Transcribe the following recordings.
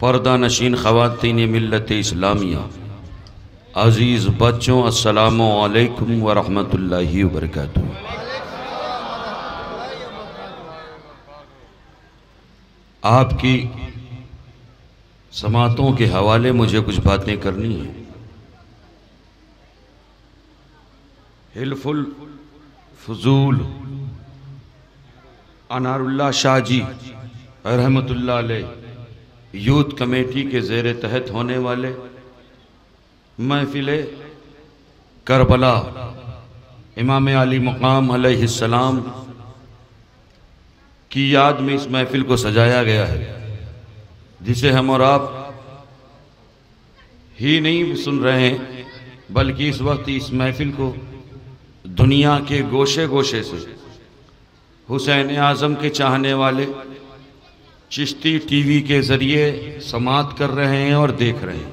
पर्दा नशीन ख़वातीन मिल्लत इस्लामिया, अज़ीज़ बच्चों, अस्सलामु अलैकुम व रहमतुल्लाहि व बरकातुहू। आपकी समातों के हवाले मुझे कुछ बातें करनी है। हिल्फुल फजूल अनारुल्लाह शाह जी रहमतुल्लाह अलैह यूथ कमेटी के ज़ेर तहत होने वाले महफिल करबला इमाम अली मकाम अलैहिस्सलाम की याद में इस महफिल को सजाया गया है, जिसे हम और आप ही नहीं सुन रहे हैं, बल्कि इस वक्त इस महफिल को दुनिया के गोशे गोशे से हुसैन आज़म के चाहने वाले चिश्ती टीवी के ज़रिए समात कर रहे हैं और देख रहे हैं।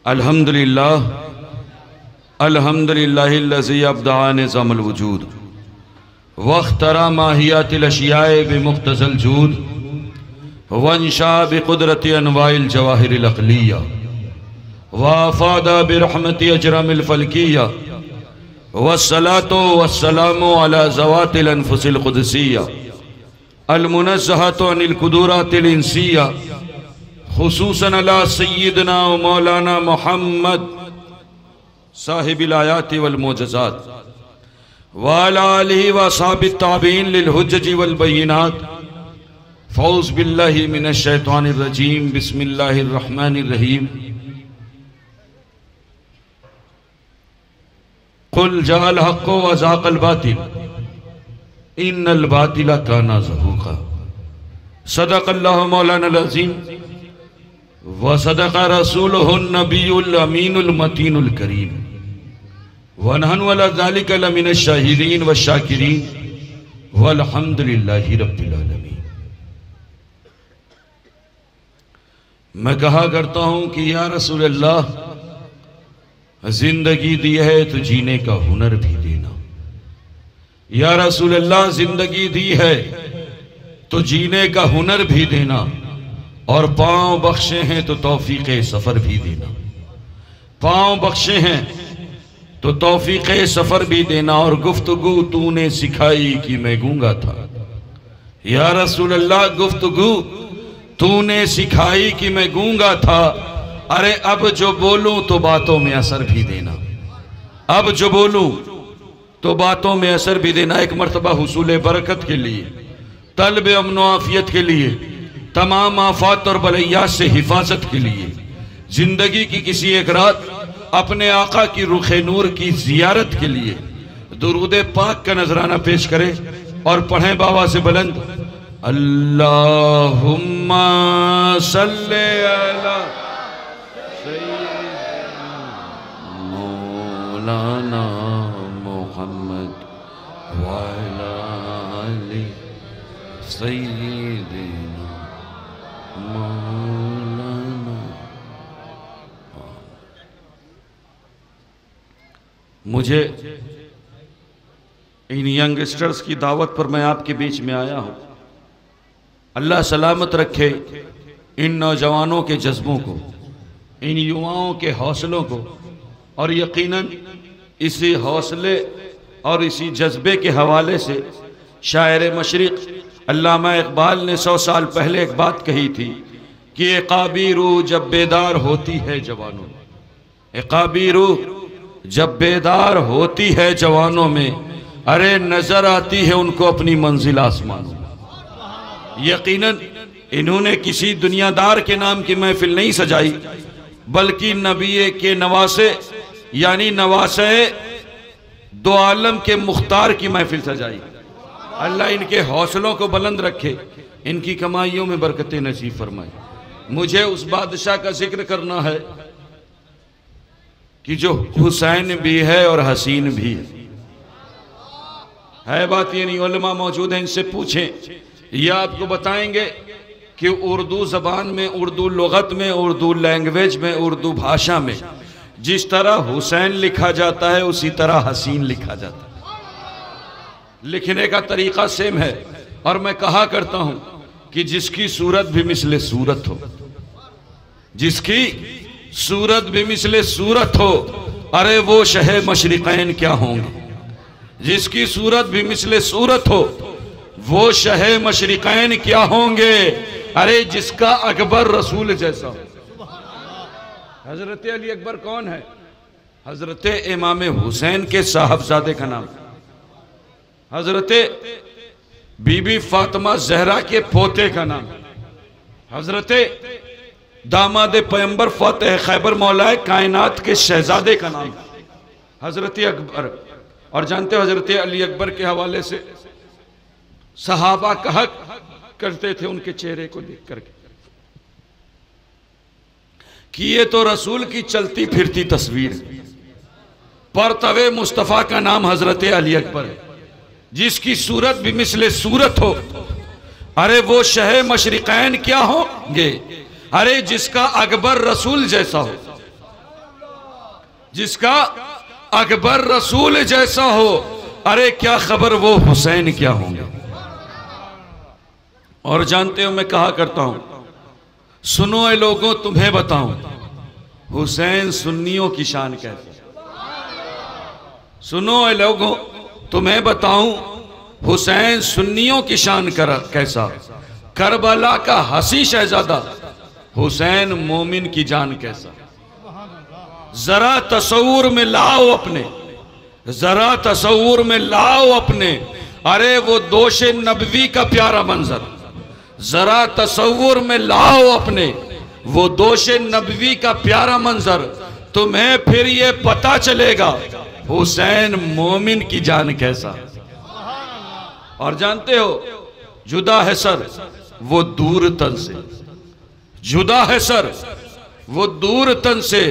अल्हम्दुलिल्लाह अल्हम्दुलिल्लाहिल्लज़ी अब्दअ निज़ामुल वजूद वख्तरा माहियातिल अशियाए बिमुख्तज़ल जूद वंशा बिक़ुदरति अनवाइल जवाहिरिल अक़लिया वाफ़ादा बिरहमति अजरमिल फ़ल्किया वस्सलातु वस्सलामु अला ज़वातिल अनफुसिल क़ुदसिया अल-मुनज़्ज़हतु अनिल कुदूरातिल इंसिया खुसूसन अला सय्यिदना व मौलाना मुहम्मद साहिबिल आयाति वल मोजज़ात व अला आलिहि व अस्हाबित ताबीन लिल हुज्जति वल बय्यिनात। फ़ौज़ बिल्लाहि मिनश शैतानिर रजीम, बिस्मिल्लाहिर रहमानिर रहीम। कुल जाअल हक़्क़ु व ज़ाक़ल बातिल इन्नल बातिला काना ज़हूक़ा। सदक़ल्लाहु मौलानाल अज़ीम व सदक़ रसूलुहुन नबियुल अमीनुल मतीनुल करीम व नहनु अला ज़ालिका लमिनश शाहिदीन व शाकिरीन वल्हम्दुलिल्लाहि रब्बिल आलमीन। मैं कहा करता हूँ कि या रसूल अल्लाह, जिंदगी दी है तो जीने का हुनर भी देना। या रसूल अल्लाह, जिंदगी दी है तो जीने का हुनर भी देना, और पाँव बख्शे हैं तो तौफीक़े सफ़र भी देना। पाँव बख्शे हैं तो तौफीक़े सफ़र भी देना, और गुफ्तगू तूने सिखाई कि मैं गूंगा था। या रसूल अल्लाह, गुफ्तगू तूने सिखाई कि मैं गूंगा था। अरे अब जो बोलूं तो बातों में असर भी देना, अब जो बोलूं तो बातों में असर भी देना। एक मर्तबा हुसूल बरकत के लिए, तलब अमन आफियत के लिए, तमाम आफात और बलैयात से हिफाजत के लिए, जिंदगी की किसी एक रात अपने आका की रुखे नूर की जियारत के लिए दुरूद पाक का नजराना पेश करें और पढ़ें बाबा से बुलंद, अल्लाहुम्मा सल्ले अला सय्यिदना मौलाना मुहम्मद व अला आलि सय्यिदना मौलाना। मुझे इन यंगस्टर्स की दावत पर मैं आपके बीच में आया हूँ। अल्लाह सलामत रखे इन नौजवानों के जज्बों को, इन युवाओं के हौसलों को, और यकीनन इसी हौसले और इसी जज्बे के हवाले से शायर मशरिक़ अल्लामा इक़बाल ने 100 साल पहले एक बात कही थी कि एक़ाबी रूह जब बेदार होती है जवानों में, एक़ाबी रूह जब बेदार होती है जवानों में, अरे नजर आती है उनको अपनी मंजिल आसमानों में। यकीनन इन्होंने किसी दुनियादार के नाम की महफिल नहीं सजाई, बल्कि नबी के नवासे यानी नवासे दो आलम के मुख्तार की महफिल सजाई। अल्लाह इनके हौसलों को बुलंद रखे, इनकी कमाइयों में बरकतें नसीब फरमाए। मुझे उस बादशाह का जिक्र करना है कि जो हुसैन भी है और हसीन भी है। बात ये नहीं, उलमा मौजूद हैं, इनसे पूछें, ये आपको बताएंगे कि उर्दू ज़बान में, उर्दू लुगत में, उर्दू लैंग्वेज में, उर्दू भाषा में जिस तरह हुसैन लिखा जाता है उसी तरह हसीन लिखा जाता है। लिखने का तरीका सेम है। और मैं कहा करता हूं कि जिसकी सूरत भी मिसले सूरत हो, जिसकी सूरत भी मिसले सूरत हो, अरे वो शहे मशरिकैन क्या होंगे। जिसकी सूरत भी मिसले सूरत हो, वो शहे मशरिकैन क्या होंगे। अरे जिसका अकबर रसूल जैसा हो। हजरत अली अकबर कौन है? हजरत इमाम हुसैन के साहबजादे का नाम। हजरत बीबी फातिमा जहरा के पोते का नाम। हजरत दामाद पैगंबर फतेह खैबर मौलाए कायनात के शहजादे का नाम हजरत अकबर। और जानते हो हजरत अली अकबर के हवाले से सहाबा कहा करते थे उनके चेहरे को देख करके कि ये तो रसूल की चलती फिरती तस्वीर है। पर तवे मुस्तफ़ा का नाम हजरत अली अकबर है। जिसकी सूरत भी मिसले सूरत हो, अरे वो शहे मशरिकैन क्या होंगे। अरे जिसका अकबर रसूल जैसा हो, जिसका अकबर रसूल जैसा हो, अरे क्या खबर वो हुसैन क्या होंगे। और जानते हो मैं कहा करता हूं, सुनो ए लोगों तुम्हें बताऊं हुसैन सुन्नियों की शान कैसी। सुनो ए लोगों तुम्हें बताऊं हुसैन सुन्नियों की शान कैसा। करबला का हसी शहजादा हुसैन मोमिन की जान कैसा। जरा तसव्वुर में लाओ अपने, जरा तसव्वुर में लाओ अपने, अरे वो दोषे नबवी का प्यारा मंजर। जरा तसव्वुर में लाओ अपने वो दोषे नबवी का प्यारा मंजर, तुम्हें फिर ये पता चलेगा हुसैन मोमिन की जान कैसा। और जानते हो जुदा है सर वो दूर तन से, जुदा है सर वो दूर तन से,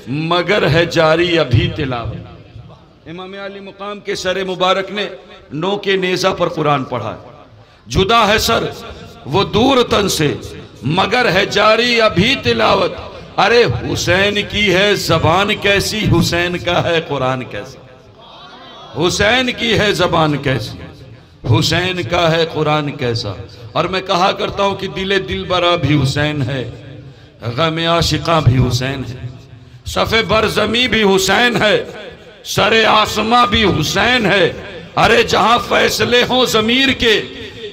मगर है जारी अभी तिलावत। इमाम अली मुकाम के सरे मुबारक ने नो के नेजा पर कुरान पढ़ा है। जुदा है सर वो दूर तन से, मगर है जारी अभी तिलावत। अरे हुसैन की है जबान कैसी, हुसैन का है कुरान कैसा। हुसैन की है जबान कैसी, हुसैन का है कुरान कैसा। और मैं कहा करता हूं कि दिले दिलबरा भी हुसैन है, गम आशिका भी हुसैन है, सफ़े बरज़मी भी हुसैन है, सरे आसमा भी हुसैन है। अरे जहां फैसले हों ज़मीर के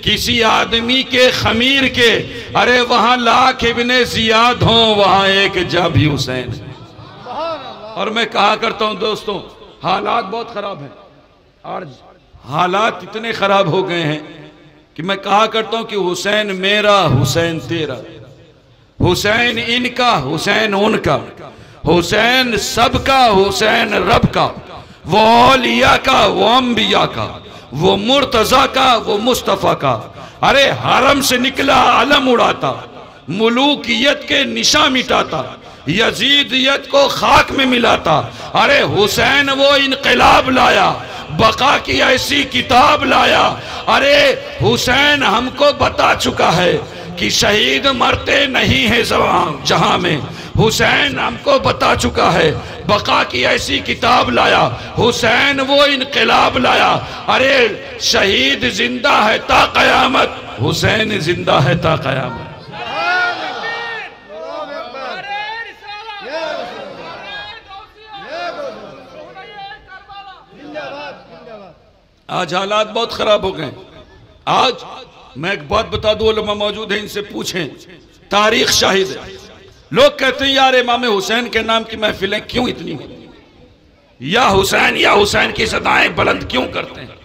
किसी आदमी के खमीर के, अरे वहां लाख इब्ने जियाद हों वहां एक जा भी हुसैन है। और मैं कहा करता हूं दोस्तों हालात बहुत खराब हैं, और हालात इतने खराब हो गए हैं कि मैं कहा करता हूं कि हुसैन मेरा हुसैन तेरा, हुसैन इनका हुसैन उनका, हुसैन सबका हुसैन रब का, वो औलिया का वो अंबिया का, वो मुर्तजा का वो मुस्तफ़ा का। अरे हरम से निकला अलम उड़ाता, मुलूकियत के निशा मिटाता, यजीदियत को खाक में मिलाता। अरे हुसैन वो इनकलाब लाया, बका की ऐसी किताब लाया। अरे हुसैन हमको बता चुका है कि शहीद मरते नहीं है जहां में। हुसैन हमको बता चुका है, बका की ऐसी किताब लाया। हुसैन वो इनकलाब लाया। अरे शहीद जिंदा है ता कयामत, हुसैन जिंदा है ता कयामत। आज हालात बहुत खराब हो गए। आज मैं एक बात बता दूं, उलमा मौजूद है इनसे पूछें, तारीख शाहिद है। लोग कहते हैं यार इमाम हुसैन के नाम की महफिलें क्यों इतनी होती, या हुसैन की सदाएं बुलंद क्यों करते हैं।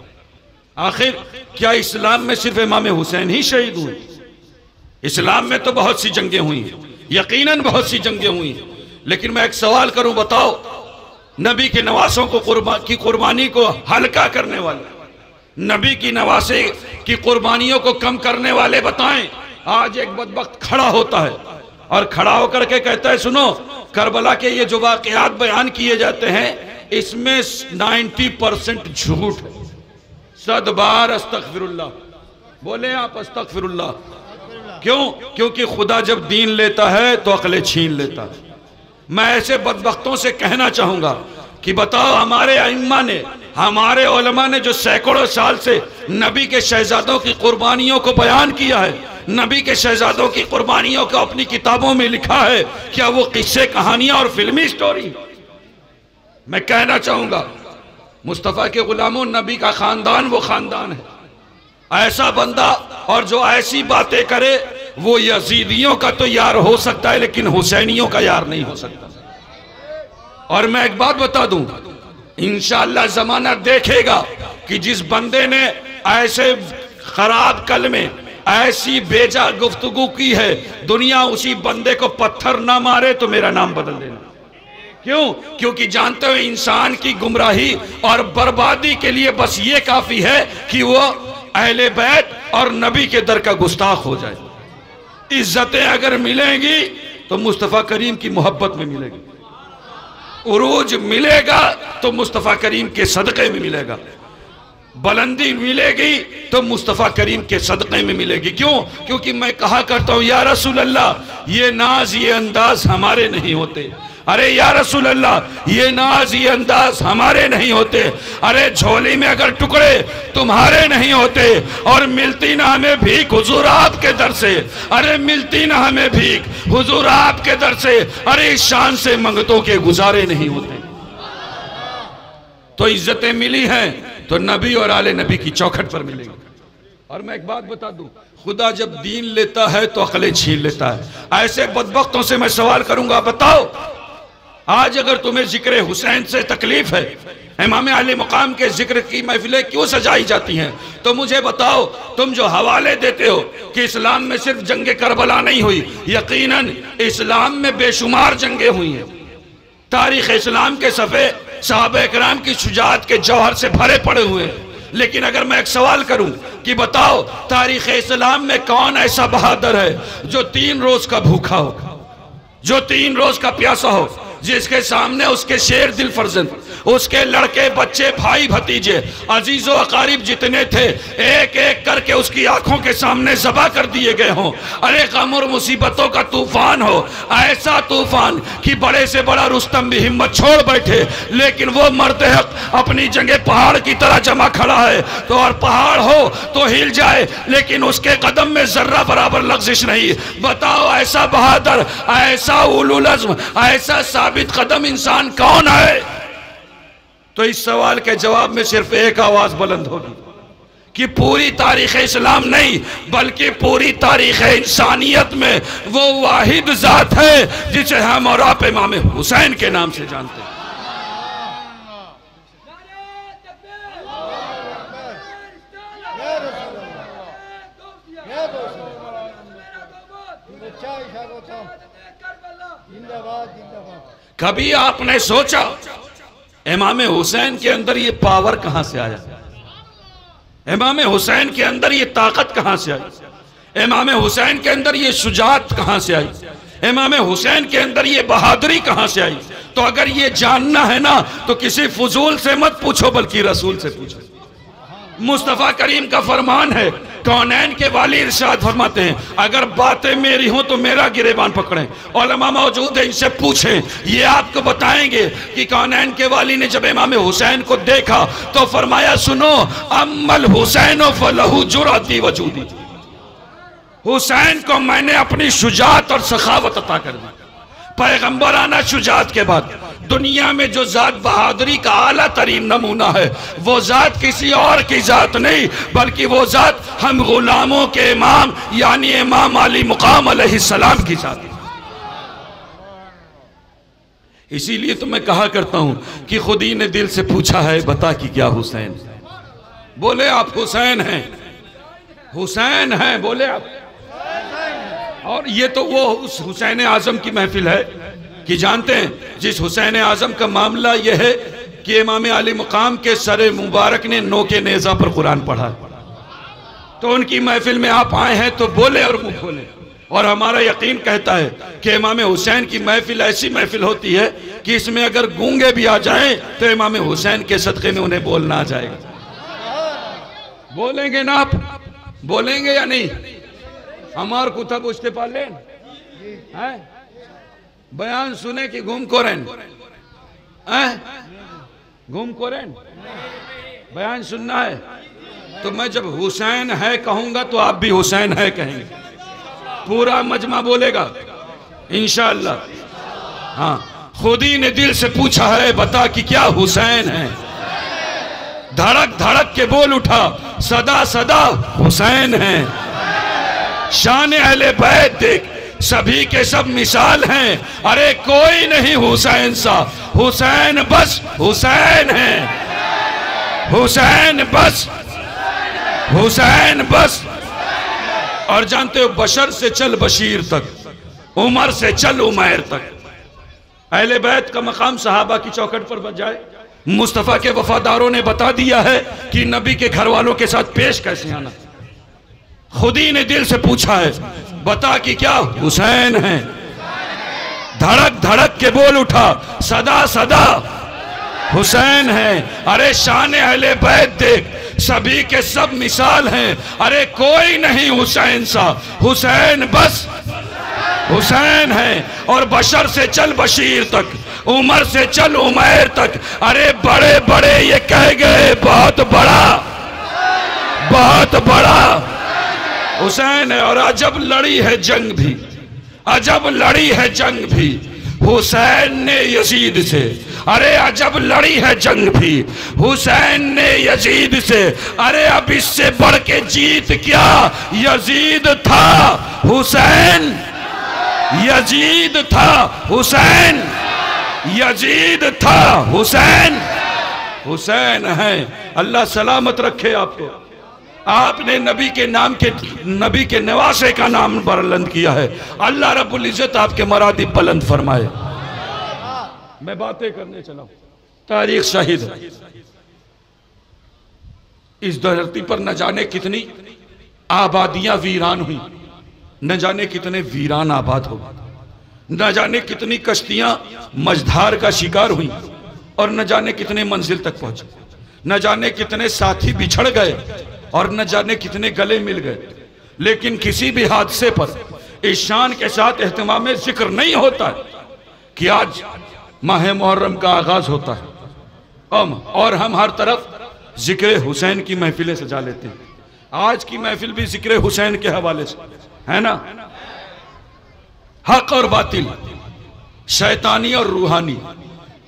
आखिर क्या इस्लाम में सिर्फ इमाम हुसैन ही शहीद हुए? इस्लाम में तो बहुत सी जंगें हुई हैं, यकीनन बहुत सी जंगें हुई हैं। लेकिन मैं एक सवाल करूं, बताओ नबी के नवासों को की कुर्बानी को हल्का करने वाले, नबी की नवासे की कुर्बानियों को कम करने वाले बताएं। आज एक बदबख्त खड़ा होता है और खड़ा होकर के कहता है सुनो करबला के ये जो वाक़यात बयान किए जाते हैं इसमें 90% झूठ है। 100 बार अस्तगफिरुल्लाह बोले आप, अस्तगफिरुल्लाह। क्यों? क्योंकि खुदा जब दीन लेता है तो अक्लें छीन लेता है। मैं ऐसे बदबख्तों से कहना चाहूंगा कि बताओ हमारे अइम्मा ने हमारे उलमा ने जो सैकड़ों साल से नबी के शहजादों की कुर्बानियों को बयान किया है, नबी के शहजादों की कुर्बानियों को अपनी किताबों में लिखा है, क्या वो किस्से कहानियां और फिल्मी स्टोरी? मैं कहना चाहूंगा मुस्तफ़ा के गुलामों, नबी का खानदान वो खानदान है, ऐसा बंदा और जो ऐसी बातें करे वो यजीदियों का तो यार हो सकता है लेकिन हुसैनियों का यार नहीं हो सकता। और मैं एक बात बता दूं, इंशाअल्लाह जमाना देखेगा कि जिस बंदे ने ऐसे खराब कलमे, ऐसी बेजा गुफ्तगू की है, दुनिया उसी बंदे को पत्थर ना मारे तो मेरा नाम बदल देना। क्यों? क्योंकि जानते हो इंसान की गुमराही और बर्बादी के लिए बस ये काफी है कि वो अहले बैत और नबी के दर का गुस्ताख हो जाए। इज्जतें अगर मिलेंगी तो मुस्तफ़ा करीम की मोहब्बत में मिलेगी, उरूज मिलेगा तो मुस्तफ़ा करीम के सदक़े में मिलेगा, बुलंदी मिलेगी तो मुस्तफ़ा करीम के सदक़े में मिलेगी। क्यों? क्योंकि मैं कहा करता हूँ या रसूल अल्लाह, ये नाज ये अंदाज हमारे नहीं होते। अरे या रसूल अल्लाह, ये नाज ये अंदाज हमारे नहीं होते। अरे झोली में अगर टुकड़े तुम्हारे नहीं होते, और मिलती ना हमें भीख हुजूर आपके दर से, अरे मिलती ना हमें भीख हुजूर आपके दर से, अरे इस शान से मंगतों के गुजारे नहीं होते। तो इज्जतें मिली हैं तो नबी और आले नबी की चौखट पर मिलेगी। और मैं एक बात बता दूं, खुदा जब दीन लेता है तो अकलें छीन लेता है। ऐसे बदबख्तों से मैं सवाल करूंगा, बताओ आज अगर तुम्हें जिक्र हुसैन से तकलीफ है, इमाम अली मुकाम के जिक्र की महफिलें क्यों सजाई जाती हैं, तो मुझे बताओ, तुम जो हवाले देते हो कि इस्लाम में सिर्फ जंगे करबला नहीं हुई, यकीनन इस्लाम में बेशुमार जंगे हुई हैं। तारीख इस्लाम के सफ़े सहाबा इकराम की शुजाअत के जौहर से भरे पड़े हुए हैं। लेकिन अगर मैं एक सवाल करूं कि बताओ तारीख इस्लाम में कौन ऐसा बहादुर है जो 3 रोज का भूखा हो, जो 3 रोज का प्यासा हो, जिसके सामने उसके शेर दिल फर्जंद, उसके लड़के बच्चे भाई भतीजे अजीजो अकारिब जितने थे एक एक करके उसकी आंखों के सामने ज़बा कर दिए गए हों। अरे गम और मुसीबतों का तूफान हो, ऐसा तूफान कि बड़े से बड़ा रुस्तम भी हिम्मत छोड़ बैठे, लेकिन वो मर्द हक अपनी जगह पहाड़ की तरह जमा खड़ा है। तो और पहाड़ हो तो हिल जाए लेकिन उसके कदम में जर्रा बराबर लग़ज़िश नहीं। बताओ ऐसा बहादुर, ऐसा उलुल अज़्म, ऐसा साबित कदम इंसान कौन है? तो इस सवाल के जवाब में सिर्फ एक आवाज बुलंद होगी कि पूरी तारीख इस्लाम नहीं बल्कि पूरी तारीख इंसानियत में वो वाहिद जात है जिसे हम और आप इमाम हुसैन के नाम से जानते हैं। कभी आपने सोचा इमाम हुसैन के अंदर ये पावर कहां से आया? इमाम हुसैन के अंदर ये ताकत कहां से आई? इमाम हुसैन के अंदर ये शुजाअत कहां से आई? इमाम हुसैन के अंदर ये बहादुरी कहां से आई? तो अगर ये जानना है ना तो किसी फजूल से मत पूछो बल्कि रसूल से पूछो। मुस्तफ़ा करीम का फरमान है, कौनैन के वाली इरशाद फरमाते हैं, अगर बातें मेरी हों तो मेरा गिरेबान पकड़ें। उलमा मौजूद है, इनसे पूछें, ये आपको बताएंगे कि कौनैन के वाली ने जब इमाम हुसैन को देखा तो फरमाया, सुनो अम्मल हुसैन फलहु जुराती वजूदी, हुसैन को मैंने अपनी शुजाअत और सखावत अता कर दी। पैगंबराना शुजाअत के बाद दुनिया में जो जात बहादुरी का आला तरीन नमूना है वो जात किसी और की जात नहीं बल्कि वो जात हम गुलामों के इमाम यानी इमाम अली मुकाम अलैहिस्सलाम की जात है। इसीलिए तो मैं कहा करता हूं कि खुद ही ने दिल से पूछा है, बता कि क्या हुसैन? बोले आप हुसैन हैं, हुसैन हैं, बोले आप। और ये तो वो उस हुसैन आजम की महफिल है कि जानते हैं जिस हुसैन आजम का मामला यह है कि इमाम अली मुकाम के सरे मुबारक ने नोके नेज़ा पर कुरान पढ़ा, तो उनकी महफिल में आप आए हैं तो बोले और मुंह खोले। और हमारा यकीन कहता है कि इमाम हुसैन की महफिल ऐसी महफिल होती है कि इसमें अगर गूंगे भी आ जाएं तो इमाम हुसैन के सदक़े में उन्हें बोलना आ जाएगा। बोलेंगे ना आप? बोलेंगे या नहीं? हमार कुथा पूछते पाले हैं, बयान सुने कि घूम को रहन घूम कोरेन बयान सुनना है तो मैं जब हुसैन है कहूंगा तो आप भी हुसैन है कहेंगे, पूरा मजमा बोलेगा इंशाअल्लाह। हाँ, खुद ही ने दिल से पूछा है बता कि क्या हुसैन है, धड़क धड़क के बोल उठा सदा सदा हुसैन है। शान अहले बैत देख सभी के सब मिसाल हैं, अरे कोई नहीं हुसैन सा, हुसैन बस हुसैन है, हुसैन बस हुसैन बस। और जानते हो बशर से चल बशीर तक, उमर से चल उमैर तक, अहले बैत का मकाम सहाबा की चौखट पर बच जाए। मुस्तफ़ा के वफादारों ने बता दिया है कि नबी के घर वालों के साथ पेश कैसे आना। खुद ही ने दिल से पूछा है बता कि क्या हुसैन है, धड़क धड़क के बोल उठा सदा सदा हुसैन है। अरे शान अहले बैत देख सभी के सब मिसाल हैं, अरे कोई नहीं हुसैन सा, हुसैन बस हुसैन है। और बशर से चल बशीर तक, उमर से चल उमैर तक, अरे बड़े बड़े ये कह गए बहुत बड़ा बहुत बड़ा हुसैन है। और अजब लड़ी है जंग भी, अजब लड़ी है जंग भी हुसैन ने यजीद से, अरे अजब लड़ी है जंग भी हुसैन ने यजीद से। अरे अब इससे बढ़ के जीत क्या, यजीद था हुसैन, यजीद था हुसैन, यजीद था हुसैन, हुसैन है। अल्लाह सलामत रखे आपको। आपने नबी के नाम के, नबी के नवासे का नाम बुलंद किया है, अल्लाह रब्बुल इज्जत आपके मरादी बुलंद फरमाए। मैं बातें करने चला हूं, तारीख शाहिद है। इस धरती पर न जाने कितनी आबादियां वीरान हुई, न जाने कितने वीरान आबाद हो, न जाने कितनी कश्तियां मझधार का शिकार हुई, और न जाने कितने मंजिल तक पहुंचे, न जाने कितने साथी बिछड़ गए, और न जाने कितने गले मिल गए। लेकिन किसी भी हादसे पर इस शान के साथ एहतमाम जिक्र नहीं होता है कि आज माह मुहर्रम का आगाज होता है और हम हर तरफ जिक्र हुसैन की महफिलें सजा लेते हैं। आज की महफिल भी जिक्र हुसैन के हवाले से है ना। हक और बातिल, शैतानी और रूहानी,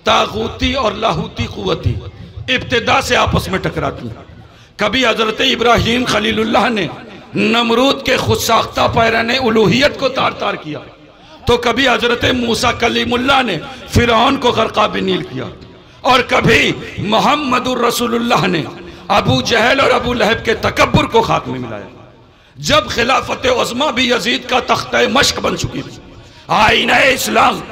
तागूती और लाहूती कुव्वती इब्तिदा से आपस में टकराती हैं। कभी हजरत इब्राहीम खलीलुल्लाह ने नमरूद के खुद साख्ता पैराने उलूहियत को तार तार किया, तो कभी हजरत मूसा कलीमुल्लाह ने फिरौन को गर्क़ाब नील किया, और कभी मोहम्मदुर रसूलुल्लाह ने अबू जहल और अबू लहब के तकब्बुर को खाक में मिलाया। जब खिलाफत उज़्मा भी यजीद का तख्ते मश्क बन चुकी थी, आईना इस्लाम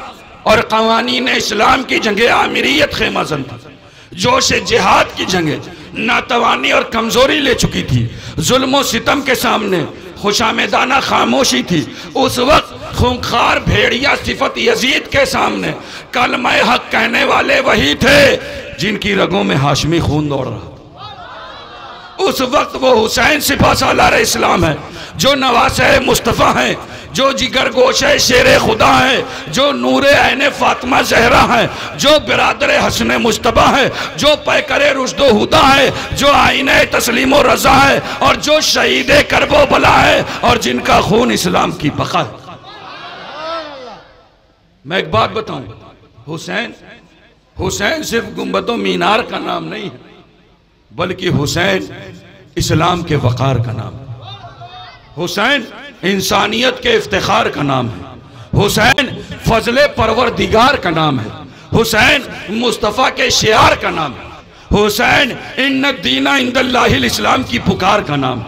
और कवानीन इस्लाम की जंगे आमिरियत खेमाजन था, जोश जिहाद की जंगे नातवानी और कमजोरी ले चुकी थी, जुल्म सितम के सामने खुशामेदाना खामोशी थी। उस वक्त खूंखार भेड़िया सिफत यजीद के सामने कलमा हक कहने वाले वही थे जिनकी रगों में हाशमी खून दौड़ रहा। उस वक्त वो हुसैन सिपा सालार इस्लाम है, जो नवासे मुस्तफ़ा है, जो जिगर गोशे शेर खुदा है, जो नूरे ऐने फातिमा जहरा है, जो बिरादर हसन मुश्तबा है, जो पैकरे रुश्दो हुदा है, जो आईने तस्लीम और रजा है, और जो शहीद करबो बला है, और जिनका खून इस्लाम की बका है। मैं एक बात बताऊं, हुसैन हुसैन सिर्फ गुंबदों मीनार का नाम नहीं है, बल्कि हुसैन इस्लाम के वक़ार का नाम है। हुसैन इंसानियत के इफ्तिखार का नाम है। हुसैन फजले परवरदिगार का नाम है। हुसैन मुस्तफ़ा के शियार का नाम है। हुसैन इन्न दीना इंदल्लाहिल इस्लाम की पुकार का नाम है।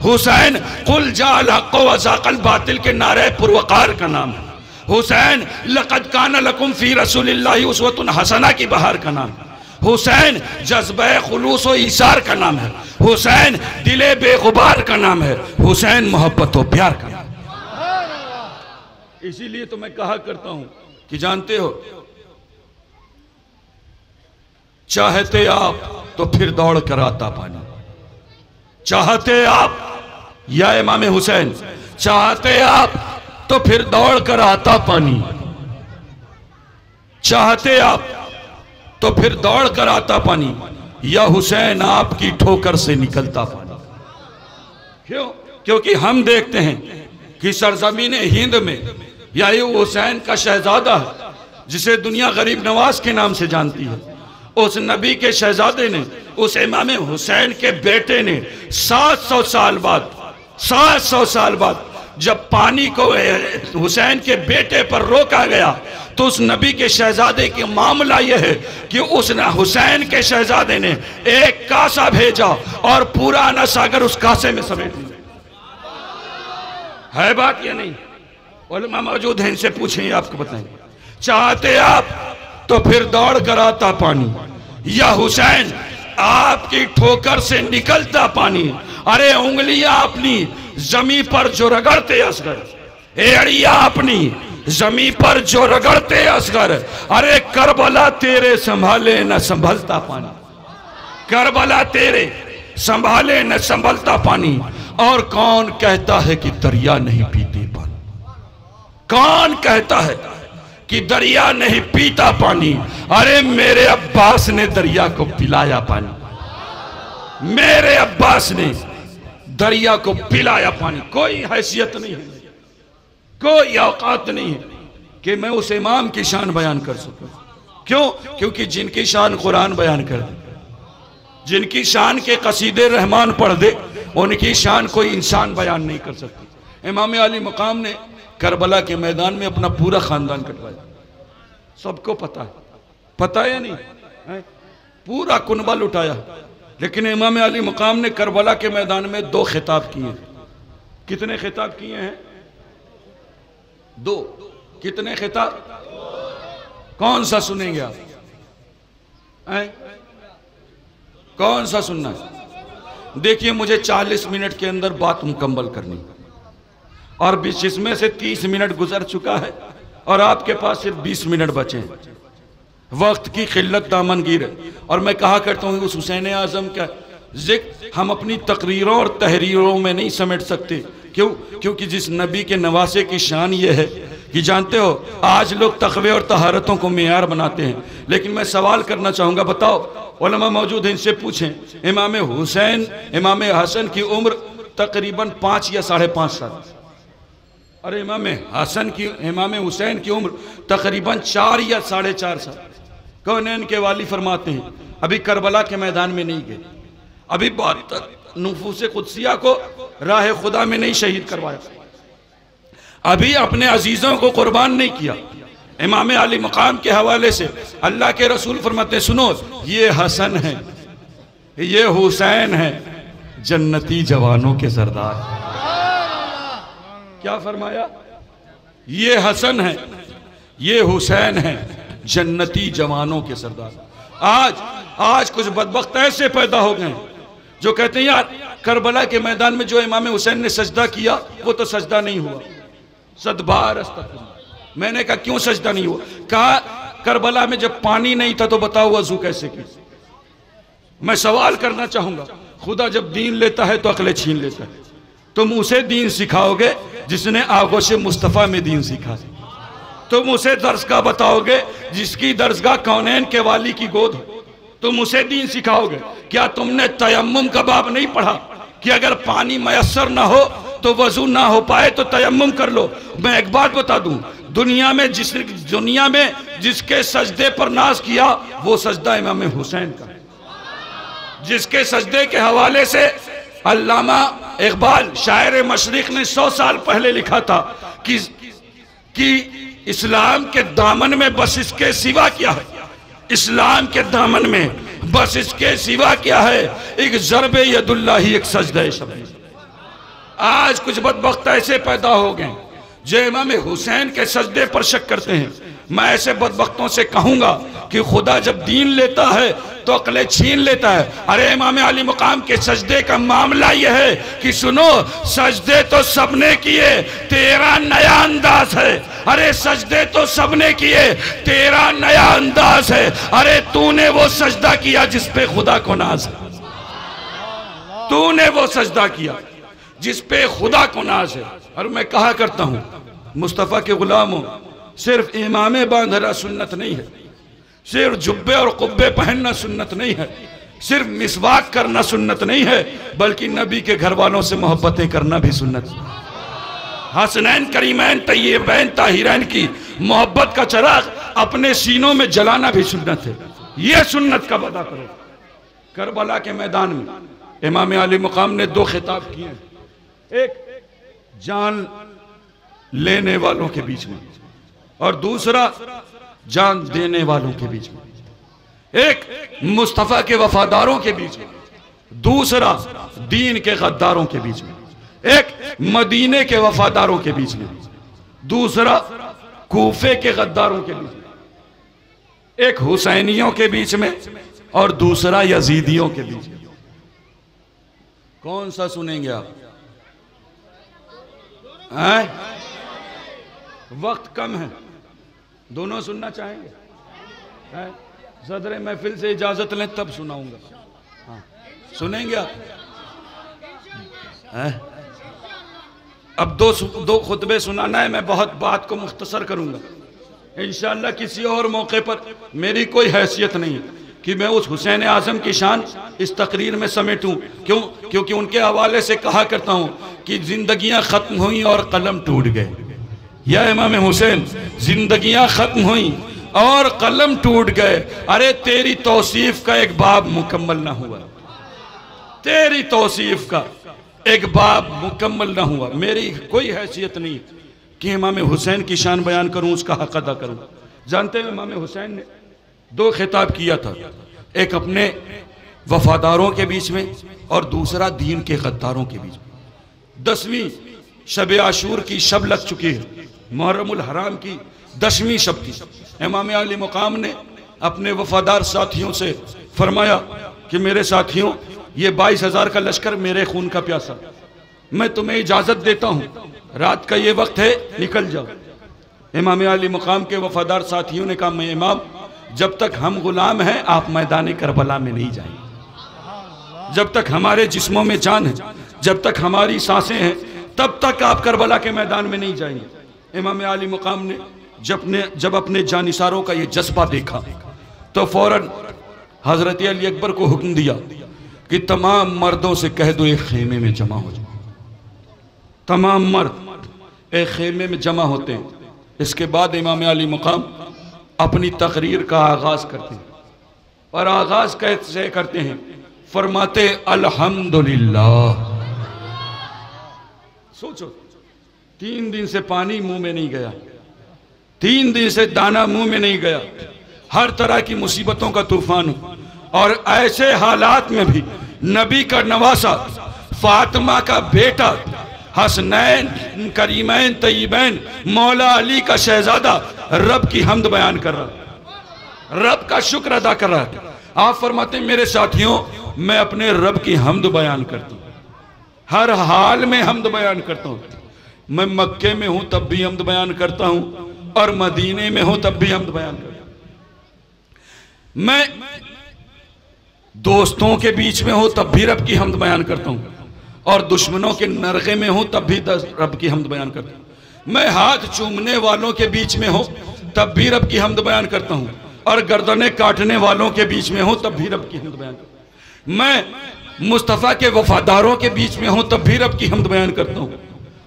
हुसैन कुल जाल हक़ व ज़ाक़ल बातिल के नारे पुरवकार का नाम है। हुसैन लक़द काना लकुम फ़ी रसूलिल्लाहि उस्वतुन हसना की बहार का नाम है। हुसैन जज्बे खुलूस व ईसार का नाम है। हुसैन दिले बेगुबार का नाम है। हुसैन मोहब्बत व प्यार का नाम। इसीलिए तो मैं कहा करता हूं कि जानते हो, चाहते आप तो फिर दौड़ कर आता पानी। चाहते आप, या इमाम हुसैन, चाहते आप तो फिर दौड़ कर आता पानी। चाहते आप तो फिर दौड़ कर आता पानी, या हुसैन आपकी ठोकर से निकलता पानी। क्यों? क्योंकि हम देखते हैं कि सरजमीन हिंद में यही हुसैन का शहजादा है जिसे दुनिया गरीब नवाज के नाम से जानती है। उस नबी के शहजादे ने, उस इमाम हुसैन के बेटे ने 700 साल बाद जब पानी को हुसैन के बेटे पर रोका गया, तो उस नबी के शहजादे के मामला यह है कि उस हुसैन के शहजादे ने एक कासा भेजा और पूरा आना सागर उस कासे में समेट लिया। है बात या नहीं? उलमा मौजूद हैं, इनसे पूछें, आपको बताएंगे। चाहते आप तो फिर दौड़ कर आता पानी, या हुसैन आपकी ठोकर से निकलता पानी। अरे उंगलियां अपनी जमी पर जो रगड़ते असगर, एड़िया अपनी जमी पर जो रगड़ते असगर, अरे करबला तेरे संभाले न संभलता पानी, करबला तेरे संभाले न संभलता पानी। और कौन कहता है कि दरिया नहीं पीते पानी? कौन कहता है कि दरिया नहीं पीता पानी? अरे मेरे अब्बास ने दरिया को पिलाया पानी, मेरे अब्बास ने दरिया को पिलाया पानी। कोई हैसियत नहीं है, कोई औकात नहीं है कि मैं उस इमाम की शान बयान कर सकूं। क्यों? क्योंकि जिनकी शान कुरान बयान कर दे, जिनकी शान के कसीदे रहमान पढ़ दे, उनकी शान कोई इंसान बयान नहीं कर सकती। इमाम अली मकाम ने करबला के मैदान में अपना पूरा खानदान कटवाया, सबको पता है, पता है या नहीं है? पूरा कुनबा लुटाया। लेकिन इमाम अली मकाम ने करबला के मैदान में 2 खिताब किए। कितने खिताब किए हैं? 2। कितने खिताब? कौन सा सुनेंगे आप? कौन सा सुनना है? देखिए, मुझे 40 मिनट के अंदर बात मुकम्मल करनी, और जिसमें से 30 मिनट गुजर चुका है और आपके पास सिर्फ 20 मिनट बचे हैं। वक्त की किल्लत दामनगीर है। और मैं कहा करता हूँ उस हुसैन आजम का जिक्र हम अपनी तकरीरों और तहरीरों में नहीं समेट सकते। क्यों? क्योंकि जिस नबी के नवासे की शान ये है कि जानते हो, आज लोग तकवे और तहारतों को मेयार बनाते हैं। लेकिन मैं सवाल करना चाहूँगा, बताओ, उलमा मौजूद हैं, इनसे पूछें, इमाम हुसैन, इमाम हसन की उम्र तकरीबन 5 या 5.5 साल। अरे इमाम हुसैन की उम्र तकरीबन 4 या 4.5 साल। कौनैन के वाली फरमाते हैं, अभी करबला के मैदान में नहीं गए, अभी बहुत तक नुफूस कुदसिया को राह खुदा में नहीं शहीद करवाया, अभी अपने अजीजों को कुर्बान नहीं किया। इमाम अली मकाम के हवाले से अल्लाह के रसूल फरमाते हैं, सुनो, ये हसन है, ये हुसैन है, जन्नती जवानों के सरदार। क्या फरमाया? ये हसन है, ये हुसैन है, जन्नती जवानों के सरदार। आज कुछ बदबख्त ऐसे पैदा हो गए जो कहते हैं, यार करबला के मैदान में जो इमाम हुसैन ने सजदा किया वो तो सजदा नहीं हुआ। सदबार अस्तगफिरुल्लाह। मैंने कहा क्यों सजदा नहीं हुआ? कहा करबला में जब पानी नहीं था तो बताओ वजू कैसे की? मैं सवाल करना चाहूंगा, खुदा जब दीन लेता है तो अकले छीन लेता है। तुम उसे दीन सिखाओगे जिसने आगोश मुस्तफ़ा में दीन सीखा। तुम उसे दर्सगाह बताओगे जिसकी दर्सगाह कौनैन के वाली की गोद हो। तुम उसे दीन सिखाओगे। क्या तुमने तयम्मुम का बाब नहीं पढ़ा कि अगर पानी मयसर ना हो तो वजू ना हो पाए तो तयम्मुम कर लो? मैं एक बात बता दूं, दुनिया में जिसके सजदे पर नाज किया वो सजदा इमाम हुसैन का। जिसके सजदे के हवाले से अल्लामा इकबाल शायर मशरिक ने 100 साल पहले लिखा था कि इस्लाम के दामन में बस इसके सिवा क्या है? इस्लाम के दामन में बस इसके सिवा क्या है? एक ज़रबे यदुल्लाही, एक सजदे शबीह। आज कुछ बदबख्त ऐसे पैदा हो गए जो इमाम हुसैन के सजदे पर शक करते हैं। मैं ऐसे बदबख्तों से कहूंगा कि खुदा जब दीन लेता है तो अकले छीन लेता है। अरे इमाम अली मुकाम के सजदे का मामला यह है कि सुनो, सजदे तो सबने किए, तेरा नया अंदाज है। अरे सजदे तो सबने किए, तेरा नया अंदाज है। अरे तूने वो सजदा किया जिस पे खुदा को नाज है। तूने वो सजदा किया जिस पे खुदा को नाज है। और मैं कहा करता हूं, मुस्तफ़ा के गुलामों, सिर्फ इमाम बांधरा सुन्नत नहीं है, सिर्फ जुब्बे और कुब्बे पहनना सुन्नत नहीं है, सिर्फ मिसवाक करना सुन्नत नहीं है, बल्कि नबी के घर वालों से मोहब्बतें करना भी सुन्नत है। हसनैन करीमैन तय्यबैन ताहिरैन की मोहब्बत का चिराग अपने सीनों में जलाना भी सुन्नत है। यह सुन्नत कब अदा करो? करबला के मैदान में इमाम अली मुकाम ने दो खिताब किए, एक जान लेने वालों के बीच में और दूसरा जान देने वालों के बीच में, एक मुस्तफा के वफादारों के बीच में, दूसरा दीन के गद्दारों के बीच में, एक मदीने के वफादारों के बीच में, दूसरा कूफे के गद्दारों के बीच में, एक हुसैनियों के बीच में और दूसरा यजीदियों के बीच में। कौन सा सुनेंगे आप? वक्त कम है, दोनों सुनना चाहेंगे? सदर महफिल से इजाजत लें तब सुनाऊंगा। हाँ, सुनेंगे आप? अब दो खुतबे सुनाना है, मैं बहुत बात को मुख्तसर करूंगा इंशाअल्लाह। किसी और मौके पर मेरी कोई हैसियत नहीं है कि मैं उस हुसैन आजम की शान इस तकरीर में समेटूं। क्यों? क्योंकि उनके हवाले से कहा करता हूं कि जिंदगियां खत्म हुई और कलम टूट गए। या इमाम हुसैन, जिंदगियां खत्म हुई और कलम टूट गए। अरे तेरी तौसीफ का एक बाब मुकम्मल ना हुआ, तेरी तौसीफ का एक बाब मुकम्मल ना हुआ। मेरी कोई हैसियत नहीं कि इमाम हुसैन की शान बयान करूं, उसका हक अदा करूं। जानते हैं इमाम हुसैन ने दो खिताब किया था, एक अपने वफादारों के बीच में और दूसरा दीन के गद्दारों के बीच में। 10वीं शब आशूर की शब लग चुकी है, मुहर्रमुल हराम की 10वीं शब थी। इमाम अली मुकाम ने अपने वफादार साथियों से फरमाया कि मेरे साथियों, ये 22,000 का लश्कर मेरे खून का प्यासा, मैं तुम्हें इजाजत देता हूँ, रात का ये वक्त है, निकल जाओ। इमाम अली मुकाम के वफादार साथियों ने कहा, मैं इमाम, जब तक हम गुलाम हैं आप मैदान करबला में नहीं जाएंगे। जब तक हमारे जिस्मों में जान है, जब तक हमारी सांसें हैं, तब तक आप करबला के मैदान में नहीं जाएंगे। इमाम अली मुकाम ने जब अपने जानिसारों का ये जज्बा देखा तो फौरन हजरत अली अकबर को हुक्म दिया कि तमाम मर्दों से कह दो एक खेमे में जमा हो जाओ। तमाम मर्द एक खेमे में जमा होते हैं। इसके बाद इमाम अली मुकाम अपनी तकरीर का आगाज करते हैं और आगाज कैसे करते हैं? फरमाते अल्हम्दुलिल्लाह। सोचो, 3 दिन से पानी मुंह में नहीं गया, 3 दिन से दाना मुंह में नहीं गया, हर तरह की मुसीबतों का तूफान हो, और ऐसे हालात में भी नबी का नवासा फातिमा का बेटा हसनैन करीमैन तय्यबैन मौला अली का शहजादा रब की हम्द बयान कर रहा, रब का शुक्र अदा कर रहा। आप फरमाते मेरे साथियों, मैं अपने रब की हम्द बयान करता हूँ, हर हाल में हम्द बयान करता हूँ। मैं मक्के में हूं तब भी हम्द बयान करता हूं और मदीने में हूं तब भी हम्द बयान करता हूं। मैं दोस्तों के बीच में हूं तब भी रब की हम्द बयान करता हूं और दुश्मनों के नरके में हूं तब भी रब की हम्द बयान करता हूं। मैं हाथ चूमने वालों के बीच में हूं तब भी रब की हम्द बयान करता हूं और गर्दनें काटने वालों के बीच में हूं तब भी रब की हम्द बयान करता हूं। मैं मुस्तफ़ा के वफादारों के बीच में हूं तब भी रब की हम्द बयान करता हूं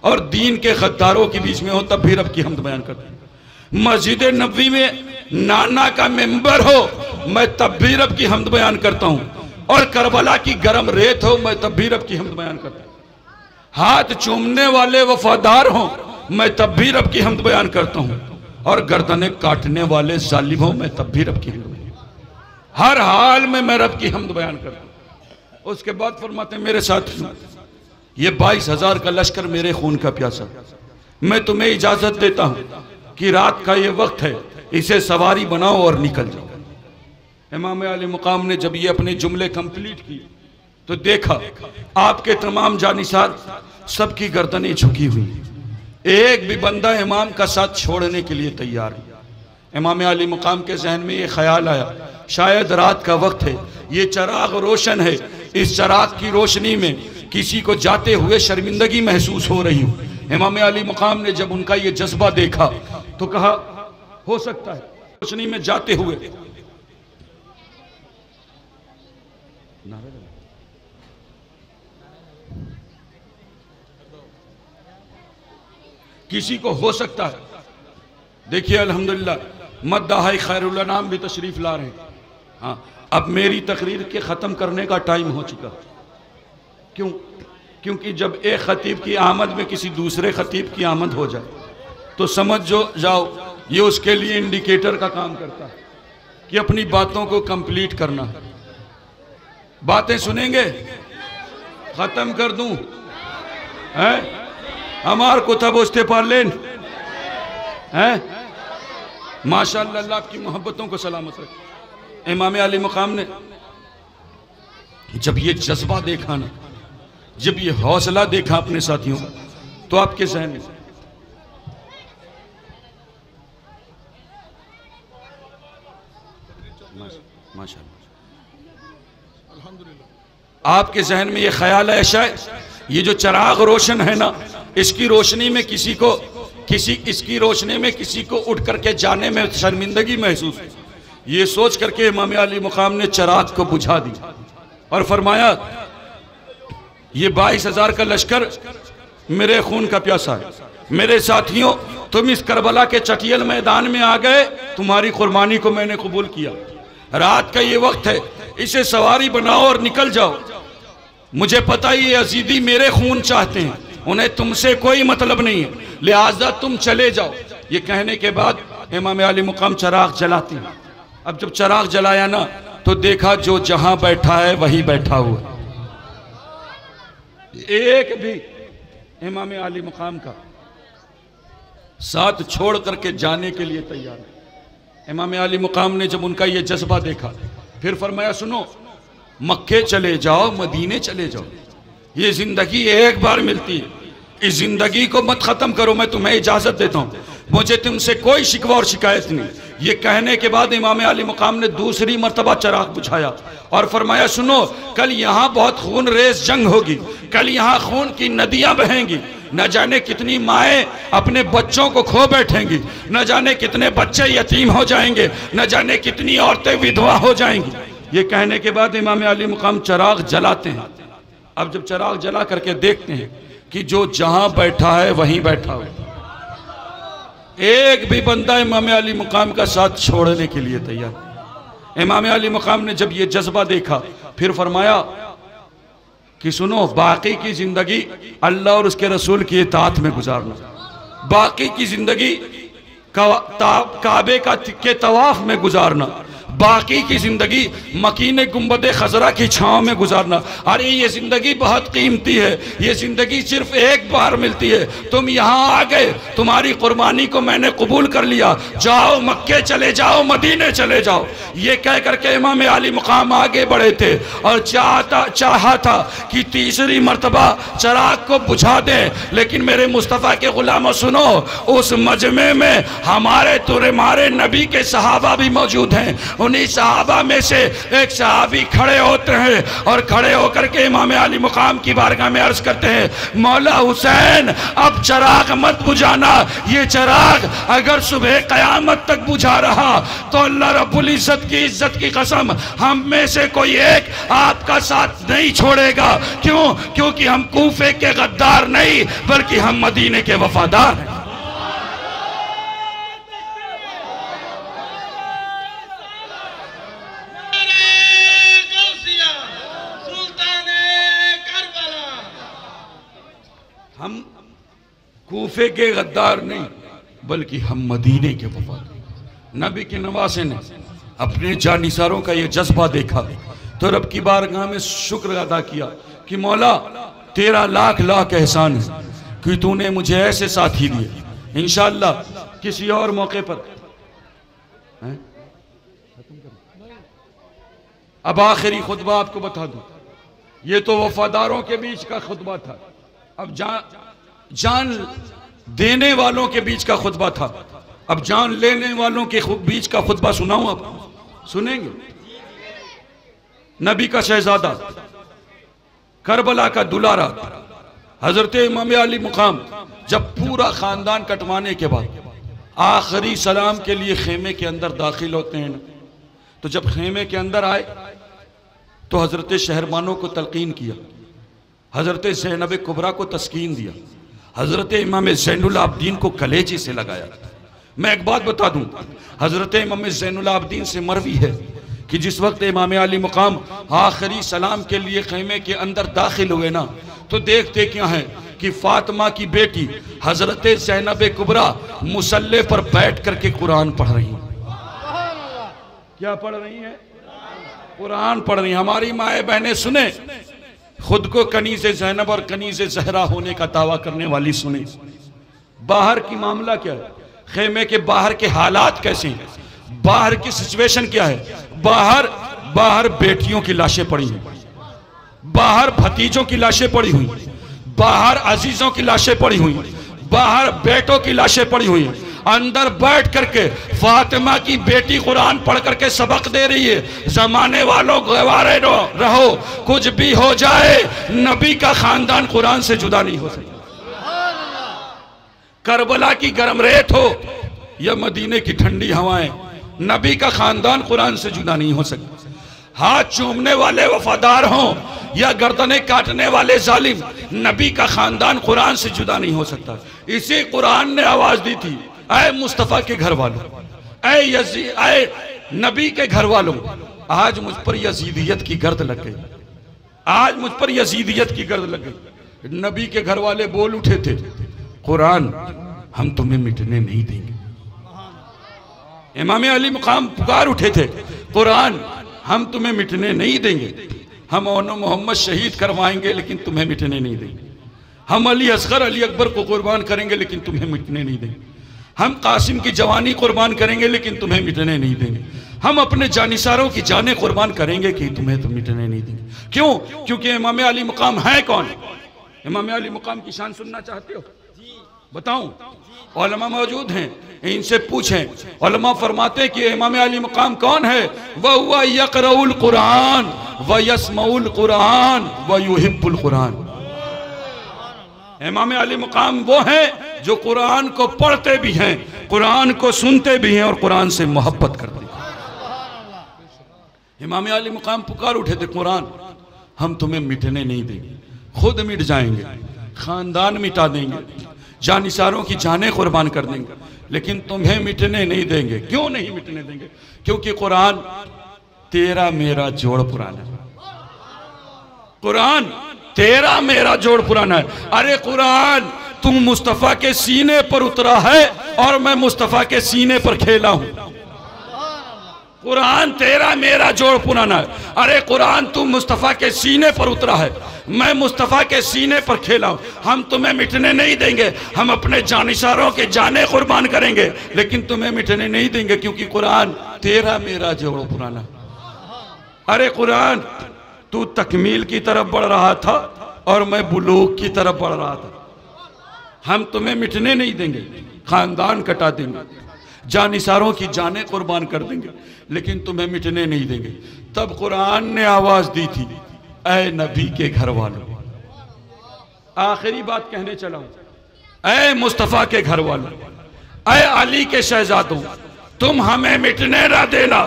और दीन के गद्दारों के बीच में हूं तब भी रब की हम्द बयान करता हूं। मस्जिद नबवी में नाना का मेंबर हो, मैं तब भी रब की हम्द बयान करता हूं और करबला की गर्म रेत हो, मैं तब भी रब की हम्द बयान करता हूं। हाथ चूमने वाले वफादार हों, मैं तब भी रब की हम्द बयान करता हूं और गर्दनें काटने वाले जालिम हों, मैं तब भी रब की हम्द बयान करता हूं। हर हाल में मैं रब की हम्द बयान करता हूं। उसके बाद फरमाते मेरे साथियों, ये 22,000 का लश्कर मेरे खून का प्यासा, मैं तुम्हें इजाजत देता हूं कि रात का ये वक्त है, इसे सवारी बनाओ और निकल जाओ। इमाम अली मुकाम ने जब ये अपने जुमले कंप्लीट किए तो देखा आपके तमाम जानिसार सबकी गर्दनें झुकी हुई, एक भी बंदा इमाम का साथ छोड़ने के लिए तैयार है। इमाम अली मुकाम के जहन में ये ख्याल आया, शायद रात का वक्त है, ये चराग रोशन है, इस चराग की रोशनी में किसी को जाते हुए शर्मिंदगी महसूस हो रही हूँ। इमाम अली मुकाम ने जब उनका ये जज्बा देखा तो कहा हो सकता है रोशनी में जाते हुए किसी को हो सकता है। देखिए अल्हम्दुलिल्लाह मद्दाह खैरुल अनाम भी तशरीफ ला रहे हैं। हाँ, अब मेरी तकरीर के ख़त्म करने का टाइम हो चुका। क्यों? क्योंकि जब एक खतीब की आमद में किसी दूसरे खतीब की आमद हो जाए तो समझ जाओ ये उसके लिए इंडिकेटर का काम करता है कि अपनी बातों को कंप्लीट करना है। बातें सुनेंगे? खत्म कर दूं? हैं? हमार कुतब उस्ते पार्लेन हैं? माशाअल्लाह, अल्लाह आपकी मोहब्बतों को सलामत रखे। इमाम अली मकाम ने जब ये जज्बा देखा ना, जब ये हौसला देखा अपने साथियों का, तो आपके जहन में आपके जहन में ये ख्याल है शायद ये जो चिराग रोशन है ना, इसकी रोशनी में किसी को उठ करके जाने में शर्मिंदगी महसूस, ये सोच करके इमाम अली मुकाम ने चिराग को बुझा दी और फरमाया ये 22,000 का लश्कर मेरे खून का प्यासा है। मेरे साथियों, तुम इस करबला के चटियल मैदान में आ गए, तुम्हारी कुर्बानी को मैंने कबूल किया। रात का ये वक्त है, इसे सवारी बनाओ और निकल जाओ। मुझे पता ही ये यजीदी मेरे खून चाहते हैं, उन्हें तुमसे कोई मतलब नहीं है, लिहाजा तुम चले जाओ। ये कहने के बाद इमाम अली मुकाम चिराग जलाते हैं। अब जब चिराग जलाया ना, तो देखा जो जहां बैठा है वही बैठा हुआ, एक भी इमाम अली मुकाम का साथ छोड़ करके जाने के लिए तैयार है। इमाम अली मुकाम ने जब उनका ये जज्बा देखा, फिर फरमाया सुनो, मक्के चले जाओ, मदीने चले जाओ, ये जिंदगी एक बार मिलती है, इस जिंदगी को मत खत्म करो, मैं तुम्हें इजाजत देता हूं, मुझे तुमसे कोई शिकवा और शिकायत नहीं। ये कहने के बाद इमाम अली मुकाम ने दूसरी मर्तबा चिराग बुझाया और फरमाया सुनो, कल यहाँ बहुत खून रेज जंग होगी, कल यहाँ खून की नदियां बहेंगी, न जाने कितनी माएँ अपने बच्चों को खो बैठेंगी, न जाने कितने बच्चे यतीम हो जाएंगे, न जाने कितनी औरतें विधवा हो जाएंगी। ये कहने के बाद इमाम अली मुकाम चिराग जलाते हैं। अब जब चिराग जला करके देखते हैं कि जो जहां बैठा है वहीं बैठा हो, एक भी बंदा इमाम अली मुकाम का साथ छोड़ने के लिए तैयार। इमाम अली मुकाम ने जब ये जज्बा देखा, फिर फरमाया कि सुनो, बाकी की जिंदगी अल्लाह और उसके रसूल की इताअत में गुजारना, बाकी की जिंदगी काबे के तवाफ में गुजारना, बाकी की जिंदगी मकीने गुंबदे खजरा की छांव में गुजारना। अरे ये जिंदगी बहुत कीमती है, ये जिंदगी सिर्फ एक बार मिलती है, तुम यहाँ आ गए, तुम्हारी कुर्बानी को मैंने कबूल कर लिया, जाओ मक्के चले जाओ, मदीने चले जाओ। ये कह करके इमाम अली मुकाम आगे बढ़े थे और चाहा था कि तीसरी मर्तबा चिराग को बुझा दें, लेकिन मेरे मुस्तफ़ा के गुलामों सुनो, उस मजमे में हमारे तुम्हारे नबी के सहाबा भी मौजूद हैं। उन्हीं सहाबा में से एक सहाबी खड़े होते हैं और खड़े होकर के इमाम अली मुकाम की बारगाह में अर्ज करते हैं, मौला हुसैन, अब चिराग मत बुझाना, ये चिराग अगर सुबह कयामत तक बुझा रहा तो अल्लाह रब्बुल इज्जत की इज्जत की कसम, हम में से कोई एक आपका साथ नहीं छोड़ेगा। क्यों? क्योंकि हम कूफे के गद्दार नहीं, बल्कि हम मदीने के वफादार हैं। हम कूफे के गद्दार नहीं, बल्कि हम मदीने के वफादार। नबी के नवासे ने अपने जानिसारों का ये जज्बा देखा तो रब की बारगाह में शुक्र अदा किया कि मौला, तेरा लाख लाख एहसान है कि तूने मुझे ऐसे साथी दिए। इंशाअल्लाह किसी और मौके पर अब आखिरी खुतबा आपको बता दूं, ये तो वफादारों के बीच का खुतबा था, अब जान देने वालों के बीच का खुतबा था, अब जान लेने वालों के बीच का खुतबा सुनाऊं आपको? सुनेंगे? नबी का शहजादा, करबला का दुलारा, हजरत इमाम अली मुकाम जब पूरा खानदान कटवाने के बाद आखिरी सलाम के लिए खेमे के अंदर दाखिल होते हैं, तो जब खेमे के अंदर आए तो हज़रत शहरबानो को तलकीन किया, हज़रत ज़ैनब कुबरा को तस्कीन दिया, हज़रत इमाम ज़ैनुल आबदीन को कलेजे से लगाया। मैं एक बात बता दूं, हज़रत इमाम ज़ैनुल आबदीन से मरवी है कि जिस वक्त इमाम अली मुकाम आखिरी सलाम के लिए खैमे के अंदर दाखिल हुए ना, तो देखते क्या है कि फातिमा की बेटी हज़रत ज़ैनब कुबरा मुसल्ले पर बैठ करके कुरान पढ़ रही हैं। क्या पढ़ रही हैं? कुरान पढ़ रही हैं। हमारी माए बहनें सुने, खुद को कनीज़े ज़ैनब और कनीज़े ज़हरा होने का दावा करने वाली सुने। बाहर की मामला क्या है, खेमे के बाहर के हालात कैसे हैं, बाहर की सिचुएशन क्या है। बाहर बेटियों की लाशें पड़ी हैं, बाहर भतीजों की लाशें पड़ी हुई, बाहर अजीजों की लाशें पड़ी हुई, बाहर बेटों की लाशें पड़ी हुई हैं। अंदर बैठ करके फातिमा की बेटी कुरान पढ़ करके सबक दे रही है। जमाने वालों गवारे रहो, कुछ भी हो जाए नबी का खानदान कुरान से जुदा नहीं हो सकता। करबला की गर्म रेत हो या मदीने की ठंडी हवाएं, नबी का खानदान कुरान से जुदा नहीं हो सकता। हाथ चूमने वाले वफादार हों या गर्दने काटने वाले जालिम, नबी का खानदान कुरान से जुदा नहीं हो सकता। इसी कुरान ने आवाज दी थी, ऐ मुस्तफ़ा के घर वालों, ऐ नबी के घर वालों, आज मुझ पर यजीदियत की गर्द लग गई, आज मुझ पर यजीदियत की गर्द लग गई। नबी के घर वाले बोल उठे थे, कुरान हम तुम्हें मिटने नहीं देंगे। इमाम अली मुकाम पुकार उठे थे, कुरान हम तुम्हें मिटने नहीं देंगे। हम मोहम्मद शहीद करवाएंगे लेकिन तुम्हें मिटने नहीं देंगे। हम अली असगर अली अकबर को कुर्बान करेंगे लेकिन तुम्हें मिटने नहीं देंगे। हम कासिम की जवानी कुर्बान करेंगे लेकिन तुम्हें मिटने नहीं देंगे। हम अपने जानिसारों की जानें कुर्बान करेंगे कि तुम्हें तो मिटने नहीं देंगे। क्यों? क्योंकि इमाम अली मुकाम है कौन? इमाम अली मुकाम की शान सुनना चाहते हो? बताऊं? उलमा मौजूद हैं, इनसे पूछें। उलमा फरमाते कि इमाम अली मुकाम कौन है? वह यक़रउल कुरान व यस्मउल कुरान व युहिब्बुल कुरान। इमाम अली मुकाम वो हैं जो कुरान को पढ़ते भी हैं, कुरान को सुनते भी हैं और कुरान से मोहब्बत करते हैं। इमाम अली मुकाम पुकार उठे थे, कुरान हम तुम्हें मिटने नहीं देंगे, खुद मिट जाएंगे, खानदान मिटा देंगे, जानिसारों की जानें कुर्बान कर देंगे, लेकिन तुम्हें मिटने नहीं देंगे। क्यों नहीं मिटने देंगे? क्योंकि कुरान तेरा मेरा जोड़ पुराना है। कुरान तेरा मेरा जोड़ पुराना है। अरे कुरान तुम मुस्तफा के सीने पर उतरा है और मैं मुस्तफा के सीने पर खेला हूं। कुरान तेरा मेरा जोड़ पुराना है। अरे कुरान तुम मुस्तफा के सीने पर उतरा है, मैं मुस्तफा के सीने पर खेला हूं। हम तुम्हें मिटने नहीं देंगे, हम अपने जानिसारों के जाने कुर्बान करेंगे लेकिन तुम्हें मिटने नहीं देंगे, क्योंकि कुरान तेरा मेरा जोड़ पुराना। अरे कुरान तू तकमील की तरफ बढ़ रहा था और मैं बुलूग की तरफ बढ़ रहा था। हम तुम्हें मिटने नहीं देंगे, खानदान कटा देंगे, जानिसारों की जानें कुर्बान कर देंगे, लेकिन तुम्हें मिटने नहीं देंगे। तब कुरान ने आवाज दी थी, ऐ नबी के घर वालों। आखिरी बात कहने चला हूं, ऐ मुस्तफा के घर वालों, ऐ अली के शहजादों, तुम हमें मिटने ना देना।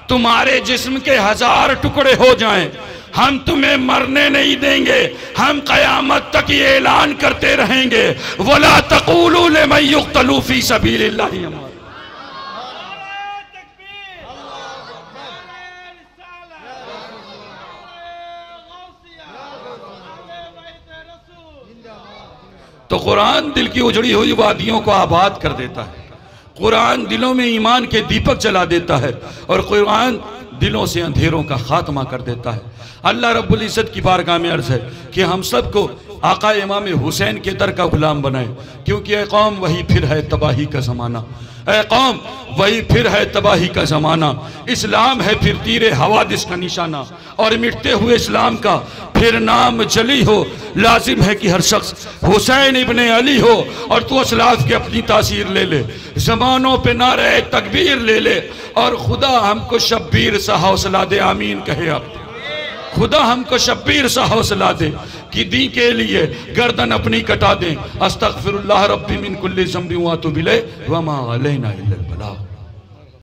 तुम्हारे जिस्म के 1000 टुकड़े हो जाएं, हम तुम्हें मरने नहीं देंगे। हम कयामत तक ये ऐलान करते रहेंगे, वला तक़ूलू लिमन युक़्तलू फी सबीलिल्लाहि अमवात। तो कुरान दिल की उजड़ी हुई वादियों को आबाद कर देता है, कुरान दिलों में ईमान के दीपक जला देता है और कुरान दिलों से अंधेरों का खात्मा कर देता है। अल्लाह रब्बुल इज़्ज़त की बारगाह में अर्ज़ है कि हम सबको आका इमाम हुसैन के दर का गुलाम बनाए, क्योंकि ए कौम वही फिर है तबाही का ज़माना, ए कौम वही फिर है तबाही का ज़माना। इस्लाम है फिर तीरे हवादिस का निशाना, और मिटते हुए इस्लाम का फिर नाम जली हो। लाजिम है कि हर शख्स हुसैन इब्ने अली हो और तू असलाफ के अपनी तासीर ले ले, ज़मानों पे नारे तकबीर ले ले, और खुदा हमको शब्बीर सा हौसला दे। आमीन कहे आप। खुदा हमको शब्बीर सा हौसला दे कि दी के लिए गर्दन अपनी कटा दें। अस्तगफिरुल्लाह रब्बी मिन कुल्ली ज़ंबि व अतूबु इलैहि व मा अलैना इल्लल बलाग।